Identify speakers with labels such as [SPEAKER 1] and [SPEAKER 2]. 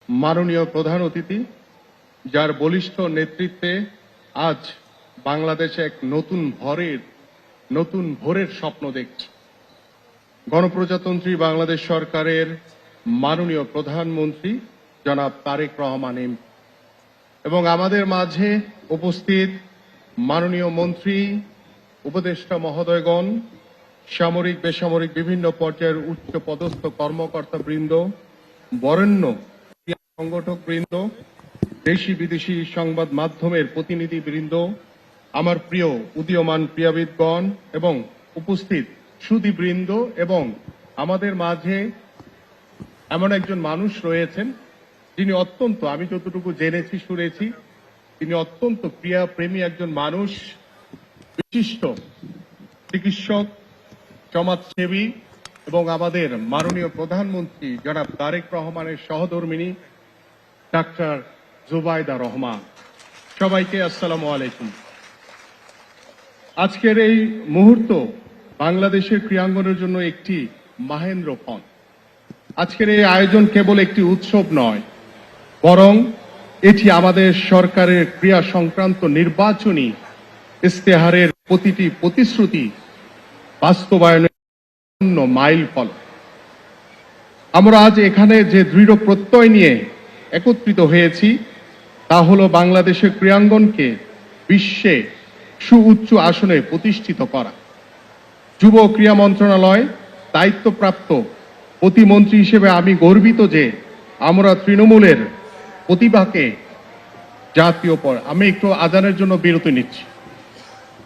[SPEAKER 1] মাননীয় প্রধান অতিথি, যার বলিষ্ঠ নেতৃত্বে আজ বাংলাদেশে এক নতুন ভোরের স্বপ্ন দেখছে। গণপ্রজাতন্ত্রী বাংলাদেশ সরকারের মাননীয় প্রধানমন্ত্রী জনাব তারেক রহমান এমপি এবং আমাদের মাঝে উপস্থিত মাননীয় মন্ত্রী, উপদেষ্টা মহোদয়গণ, সামরিক বেসামরিক বিভিন্ন পর্যায়ের উচ্চ পদস্থ কর্মকর্তাবৃন্দ, বরেণ্য সংগঠক বৃন্দ, দেশি বিদেশি সংবাদ মাধ্যমের প্রতিনিধিবৃন্দ, আমার প্রিয় উদীয়মান ক্রীড়াবিদগণ এবং উপস্থিত সুধীবৃন্দ, এবং আমাদের মাঝে এমন একজন মানুষ রয়েছেন যিনি অত্যন্ত, আমি যতটুকু জেনেছি শুনেছি, তিনি অত্যন্ত ক্রীড়াপ্রেমী একজন মানুষ, বিশিষ্ট চিকিৎসক, সমাজসেবী এবং আমাদের মাননীয় প্রধানমন্ত্রী জনাব তারেক রহমানের সহধর্মিণী ডাক্তার জুবাইদা রহমান। সবাইকে আসসালামু আলাইকুম। আজকের এই মুহূর্ত বাংলাদেশের ক্রীড়াঙ্গনের জন্য একটি মাহেন্দ্র ক্ষণ। আজকের এই আয়োজন কেবল একটি উৎসব নয়, বরং এটি আমাদের সরকারের ক্রীড়া সংক্রান্ত নির্বাচনী ইশতেহারের প্রতিটি প্রতিশ্রুতি বাস্তবায়নের মাইল ফলক। আমরা আজ এখানে যে দৃঢ় প্রত্যয় নিয়ে একত্রিত হয়েছি তা হল বাংলাদেশের ক্রীড়াঙ্গনকে বিশ্বে সুউচ্চ আসনে প্রতিষ্ঠিত করা। যুব ক্রীড়া মন্ত্রণালয় দায়িত্বপ্রাপ্ত প্রতিমন্ত্রী হিসেবে আমি গর্বিত যে আমরা তৃণমূলের প্রতিভাকে জাতীয় আমি একটু আজানের জন্য বিরতি নিচ্ছি।